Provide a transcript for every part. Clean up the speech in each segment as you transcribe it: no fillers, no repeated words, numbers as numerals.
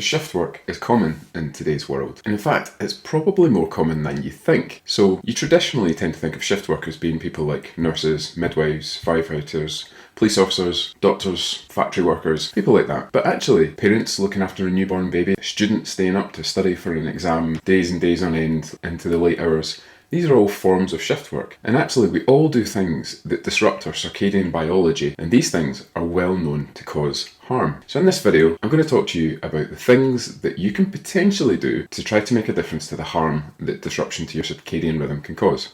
So shift work is common in today's world. And in fact, it's probably more common than you think. So you traditionally tend to think of shift work as being people like nurses, midwives, firefighters, police officers, doctors, factory workers, people like that. But actually, parents looking after a newborn baby, students staying up to study for an exam days and days on end into the late hours, these are all forms of shift work. And actually, we all do things that disrupt our circadian biology, and these things are well known to cause harm. So in this video, I'm going to talk to you about the things that you can potentially do to try to make a difference to the harm that disruption to your circadian rhythm can cause.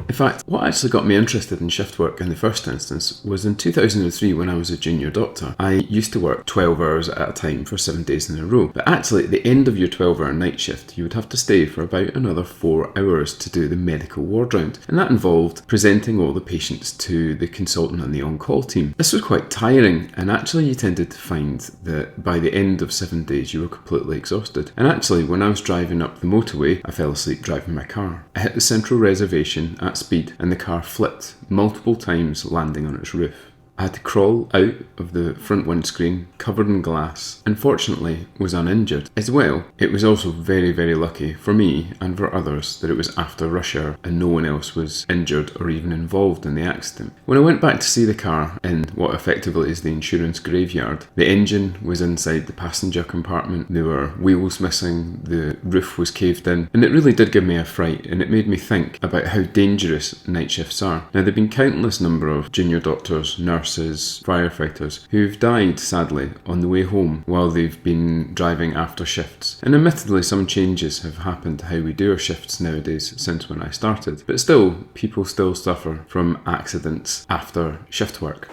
In fact, what actually got me interested in shift work in the first instance was in 2003 when I was a junior doctor. I used to work 12 hours at a time for 7 days in a row. But actually, at the end of your 12-hour night shift, you would have to stay for about another 4 hours to do the medical ward round. And that involved presenting all the patients to the consultant and the on-call team. This was quite tiring, and actually you tended to find that by the end of 7 days you were completely exhausted. And actually, when I was driving up the motorway, I fell asleep driving my car. I hit the central reservation at speed and the car flipped multiple times, landing on its roof. I had to crawl out of the front windscreen, covered in glass, and fortunately was uninjured. As well, it was also very, very lucky for me and for others that it was after rush hour and no one else was injured or even involved in the accident. When I went back to see the car in what effectively is the insurance graveyard, the engine was inside the passenger compartment, there were wheels missing, the roof was caved in, and it really did give me a fright, and it made me think about how dangerous night shifts are. Now, there have been countless number of junior doctors, nurses, firefighters who've died sadly on the way home while they've been driving after shifts. And admittedly, some changes have happened to how we do our shifts nowadays since when I started, but still, people still suffer from accidents after shift work.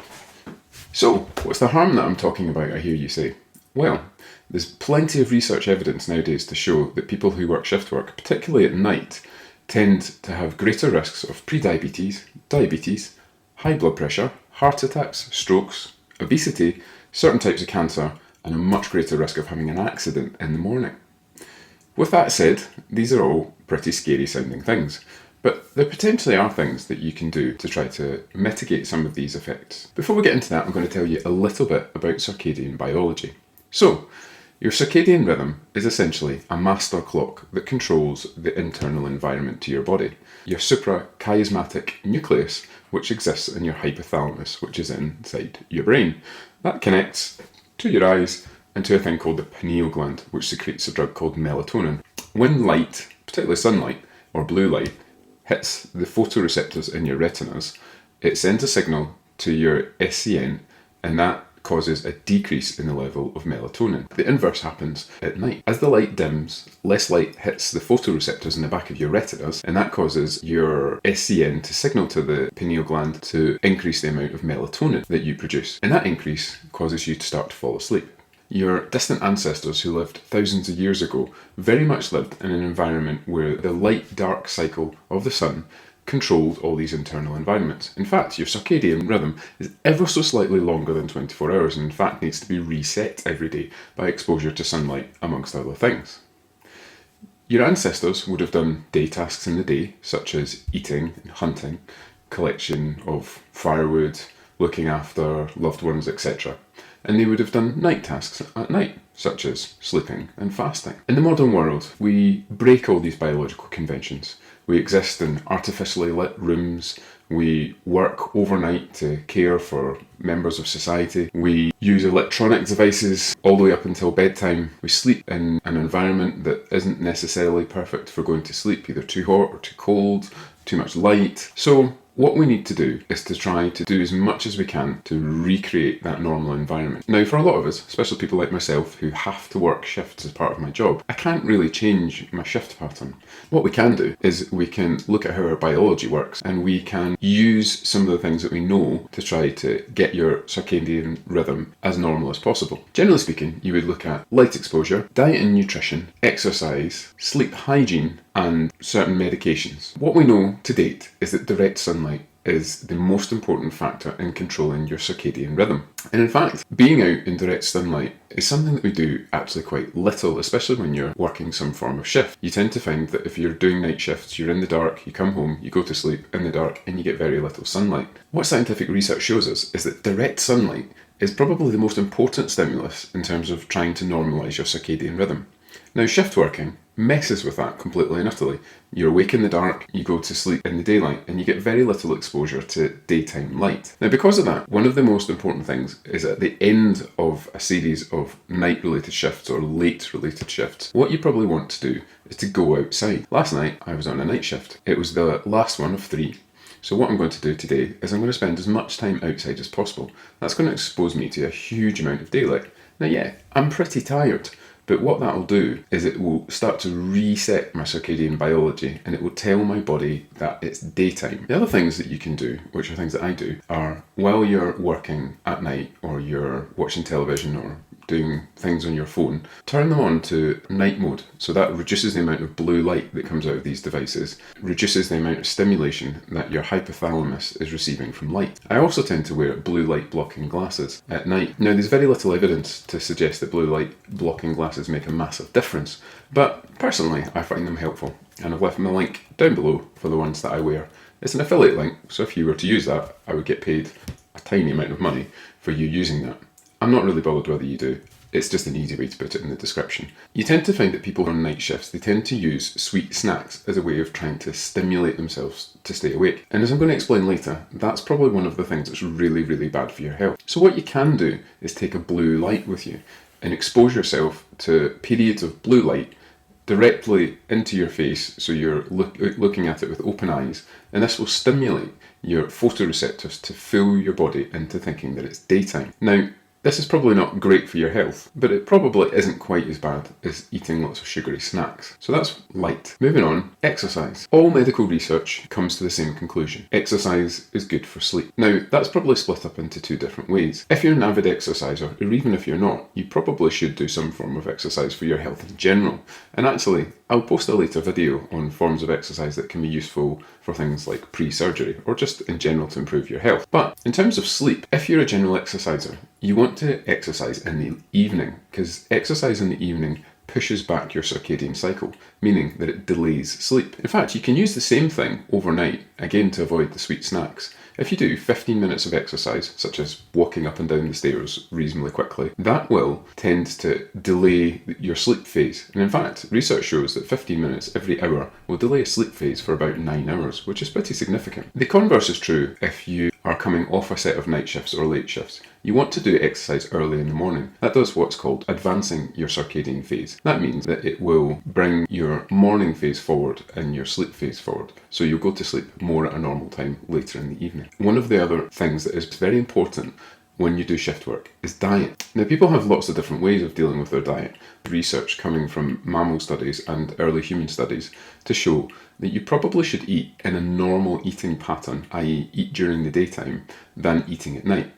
So, what's the harm that I'm talking about, I hear you say? Well, there's plenty of research evidence nowadays to show that people who work shift work, particularly at night, tend to have greater risks of prediabetes, diabetes, high blood pressure, heart attacks, strokes, obesity, certain types of cancer, and a much greater risk of having an accident in the morning. With that said, these are all pretty scary sounding things, but there potentially are things that you can do to try to mitigate some of these effects. Before we get into that, I'm going to tell you a little bit about circadian biology. So, your circadian rhythm is essentially a master clock that controls the internal environment to your body. Your suprachiasmatic nucleus, which exists in your hypothalamus, which is inside your brain. That connects to your eyes and to a thing called the pineal gland, which secretes a drug called melatonin. When light, particularly sunlight or blue light, hits the photoreceptors in your retinas, it sends a signal to your SCN, and that causes a decrease in the level of melatonin. The inverse happens at night. As the light dims, less light hits the photoreceptors in the back of your retinas, and that causes your SCN to signal to the pineal gland to increase the amount of melatonin that you produce. And that increase causes you to start to fall asleep. Your distant ancestors who lived thousands of years ago very much lived in an environment where the light-dark cycle of the sun controlled all these internal environments. In fact, your circadian rhythm is ever so slightly longer than 24 hours and in fact needs to be reset every day by exposure to sunlight, amongst other things. Your ancestors would have done day tasks in the day, such as eating and hunting, collection of firewood, looking after loved ones, etc. And they would have done night tasks at night, such as sleeping and fasting. In the modern world, we break all these biological conventions. We exist in artificially lit rooms, we work overnight to care for members of society, we use electronic devices all the way up until bedtime, we sleep in an environment that isn't necessarily perfect for going to sleep, either too hot or too cold, too much light. So what we need to do is to try to do as much as we can to recreate that normal environment. Now, for a lot of us, especially people like myself who have to work shifts as part of my job, I can't really change my shift pattern. What we can do is we can look at how our biology works and we can use some of the things that we know to try to get your circadian rhythm as normal as possible. Generally speaking, you would look at light exposure, diet and nutrition, exercise, sleep hygiene, and certain medications. What we know to date is that direct sunlight is the most important factor in controlling your circadian rhythm. And in fact, being out in direct sunlight is something that we do actually quite little, especially when you're working some form of shift. You tend to find that if you're doing night shifts, you're in the dark, you come home, you go to sleep in the dark, and you get very little sunlight. What scientific research shows us is that direct sunlight is probably the most important stimulus in terms of trying to normalise your circadian rhythm. Now, shift working messes with that completely and utterly. You're awake in the dark, you go to sleep in the daylight, and you get very little exposure to daytime light. Now, because of that, one of the most important things is at the end of a series of night-related shifts or late-related shifts, what you probably want to do is to go outside. Last night, I was on a night shift. It was the last one of 3. So what I'm going to do today is I'm going to spend as much time outside as possible. That's going to expose me to a huge amount of daylight. Now, yeah, I'm pretty tired. But what that will do is it will start to reset my circadian biology, and it will tell my body that it's daytime. The other things that you can do, which are things that I do, are while you're working at night or you're watching television or doing things on your phone, turn them on to night mode. So that reduces the amount of blue light that comes out of these devices, reduces the amount of stimulation that your hypothalamus is receiving from light. I also tend to wear blue light blocking glasses at night. Now, there's very little evidence to suggest that blue light blocking glasses make a massive difference, but personally I find them helpful, and I've left my link down below for the ones that I wear. It's an affiliate link, so if you were to use that, I would get paid a tiny amount of money for you using that. I'm not really bothered whether you do. It's just an easy way to put it in the description. You tend to find that people on night shifts, they tend to use sweet snacks as a way of trying to stimulate themselves to stay awake. And as I'm going to explain later, that's probably one of the things that's really, really bad for your health. So what you can do is take a blue light with you and expose yourself to periods of blue light directly into your face, so you're looking at it with open eyes, and this will stimulate your photoreceptors to fool your body into thinking that it's daytime. Now, this is probably not great for your health, but it probably isn't quite as bad as eating lots of sugary snacks. So that's light. Moving on, exercise. All medical research comes to the same conclusion. Exercise is good for sleep. Now, that's probably split up into 2 different ways. If you're an avid exerciser, or even if you're not, you probably should do some form of exercise for your health in general. And actually, I'll post a later video on forms of exercise that can be useful for things like pre-surgery, or just in general to improve your health. But in terms of sleep, if you're a general exerciser, you want to exercise in the evening, because exercise in the evening pushes back your circadian cycle, meaning that it delays sleep. In fact, you can use the same thing overnight, again to avoid the sweet snacks. If you do 15 minutes of exercise, such as walking up and down the stairs reasonably quickly, that will tend to delay your sleep phase. And in fact, research shows that 15 minutes every hour will delay a sleep phase for about 9 hours, which is pretty significant. The converse is true if you are coming off a set of night shifts or late shifts. You want to do exercise early in the morning. That does what's called advancing your circadian phase. That means that it will bring your morning phase forward and your sleep phase forward. So you'll go to sleep more at a normal time later in the evening. One of the other things that is very important when you do shift work is diet. Now, people have lots of different ways of dealing with their diet. Research coming from mammal studies and early human studies to show that you probably should eat in a normal eating pattern, i.e. eat during the daytime, than eating at night.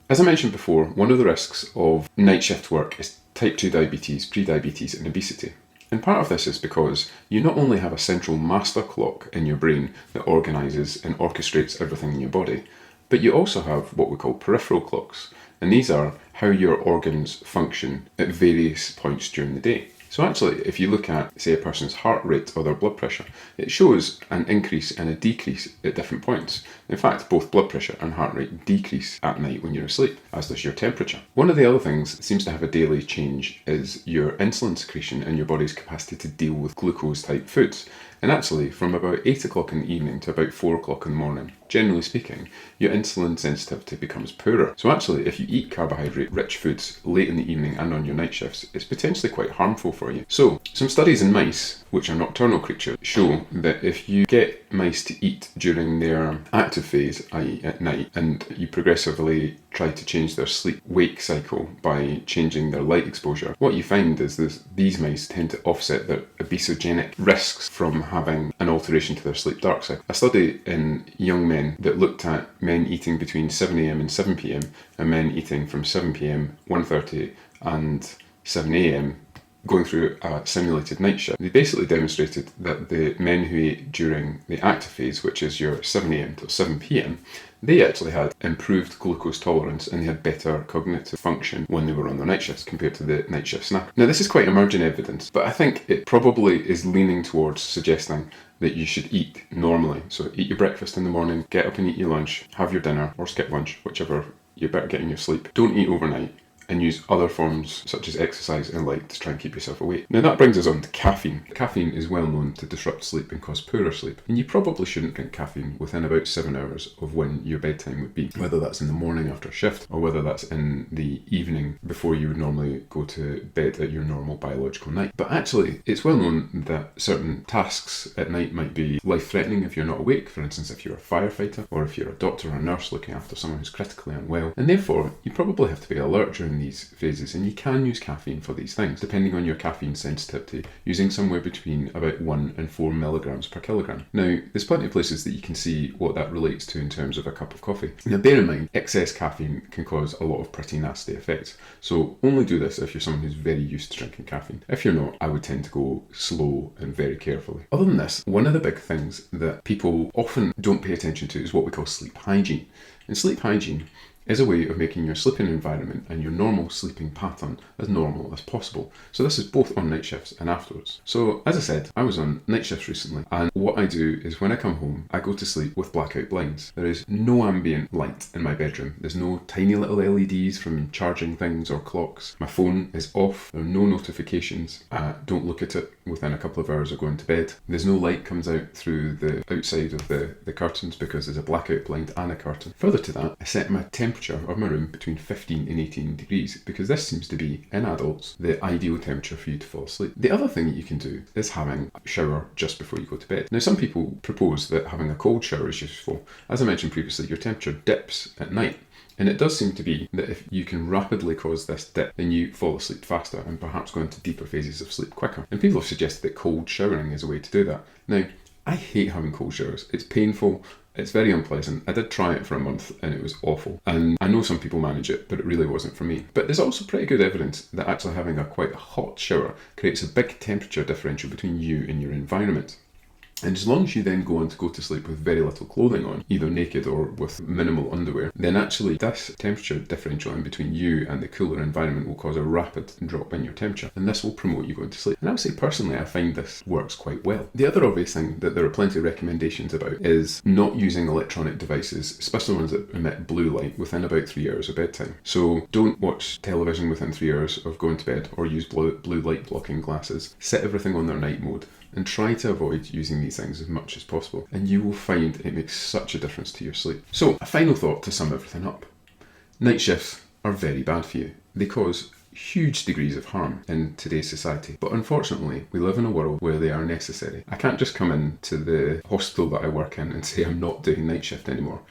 As I mentioned before, one of the risks of night shift work is type 2 diabetes, prediabetes and obesity. And part of this is because you not only have a central master clock in your brain that organises and orchestrates everything in your body, but you also have what we call peripheral clocks. And these are how your organs function at various points during the day. So actually, if you look at, say, a person's heart rate or their blood pressure, it shows an increase and a decrease at different points. In fact, both blood pressure and heart rate decrease at night when you're asleep, as does your temperature. One of the other things that seems to have a daily change is your insulin secretion and your body's capacity to deal with glucose-type foods. And actually, from about 8 o'clock in the evening to about 4 o'clock in the morning, generally speaking, your insulin sensitivity becomes poorer. So actually, if you eat carbohydrate-rich foods late in the evening and on your night shifts, it's potentially quite harmful for you. So, some studies in mice, which are nocturnal creatures, show that if you get mice to eat during their active phase, i.e. at night, and you progressively try to change their sleep-wake cycle by changing their light exposure, what you find is these mice tend to offset their obesogenic risks from having an alteration to their sleep-dark cycle. A study in young men that looked at men eating between 7 a.m. and 7 p.m. and men eating from 7 p.m., 1:30 and 7 a.m. going through a simulated night shift. They basically demonstrated that the men who ate during the active phase, which is your 7 a.m. till 7 p.m, they actually had improved glucose tolerance and they had better cognitive function when they were on their night shifts compared to the night shift snack. Now, this is quite emerging evidence, but I think it probably is leaning towards suggesting that you should eat normally. So eat your breakfast in the morning, get up and eat your lunch, have your dinner, or skip lunch, whichever you better get in your sleep. Don't eat overnight, and use other forms such as exercise and light to try and keep yourself awake. Now that brings us on to caffeine. Caffeine is well known to disrupt sleep and cause poorer sleep, and you probably shouldn't drink caffeine within about 7 hours of when your bedtime would be, whether that's in the morning after a shift or whether that's in the evening before you would normally go to bed at your normal biological night. But actually, it's well known that certain tasks at night might be life-threatening if you're not awake, for instance if you're a firefighter or if you're a doctor or a nurse looking after someone who's critically unwell, and therefore you probably have to be alert during these phases, and you can use caffeine for these things depending on your caffeine sensitivity, using somewhere between about 1 and 4 milligrams per kilogram. Now, there's plenty of places that you can see what that relates to in terms of a cup of coffee. Now, bear in mind, excess caffeine can cause a lot of pretty nasty effects, so only do this if you're someone who's very used to drinking caffeine. If you're not, I would tend to go slow and very carefully. Other than this, one of the big things that people often don't pay attention to is what we call sleep hygiene. And sleep hygiene is a way of making your sleeping environment and your normal sleeping pattern as normal as possible. So this is both on night shifts and afterwards. So as I said, I was on night shifts recently, and what I do is when I come home, I go to sleep with blackout blinds. There is no ambient light in my bedroom. There's no tiny little LEDs from charging things or clocks. My phone is off. There are no notifications. I don't look at it within a couple of hours of going to bed. There's no light comes out through the outside of the curtains because there's a blackout blind and a curtain. Further to that, I set my temperature of my room between 15 and 18 degrees because this seems to be, in adults, the ideal temperature for you to fall asleep. The other thing that you can do is having a shower just before you go to bed. Now, some people propose that having a cold shower is useful. As I mentioned previously, your temperature dips at night. And it does seem to be that if you can rapidly cause this dip, then you fall asleep faster and perhaps go into deeper phases of sleep quicker. And people have suggested that cold showering is a way to do that. Now, I hate having cold showers. It's painful. It's very unpleasant. I did try it for a month and it was awful. And I know some people manage it, but it really wasn't for me. But there's also pretty good evidence that actually having a quite hot shower creates a big temperature differential between you and your environment. And as long as you then go on to go to sleep with very little clothing on, either naked or with minimal underwear, then actually this temperature differential in between you and the cooler environment will cause a rapid drop in your temperature, and this will promote you going to sleep. And I would say personally I find this works quite well. The other obvious thing that there are plenty of recommendations about is not using electronic devices, especially ones that emit blue light, within about 3 hours of bedtime. So don't watch television within 3 hours of going to bed or use blue light blocking glasses. Set everything on their night mode and try to avoid using these things as much as possible, and you will find it makes such a difference to your sleep. So a final thought to sum everything up. Night shifts are very bad for you. They cause huge degrees of harm in today's society, but unfortunately we live in a world where they are necessary. I can't just come into the hospital that I work in and say I'm not doing night shift anymore,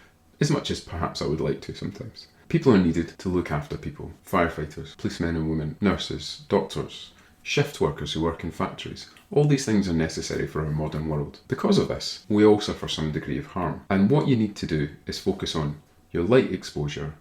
as much as perhaps I would like to sometimes. People are needed to look after people. Firefighters, policemen and women, nurses, doctors, shift workers who work in factories. All these things are necessary for our modern world. Because of this, we all suffer some degree of harm. And what you need to do is focus on your light exposure,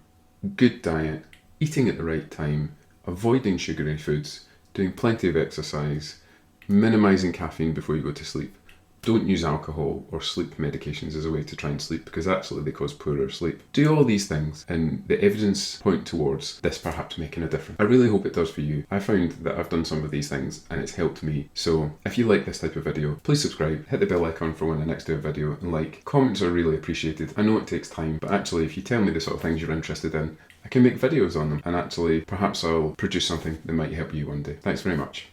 good diet, eating at the right time, avoiding sugary foods, doing plenty of exercise, minimising caffeine before you go to sleep. Don't use alcohol or sleep medications as a way to try and sleep because actually they cause poorer sleep. Do all these things and the evidence point towards this perhaps making a difference. I really hope it does for you. I found that I've done some of these things and it's helped me. So if you like this type of video, please subscribe, hit the bell icon for when I next do a video, and like. Comments are really appreciated. I know it takes time, but actually if you tell me the sort of things you're interested in, I can make videos on them and actually perhaps I'll produce something that might help you one day. Thanks very much.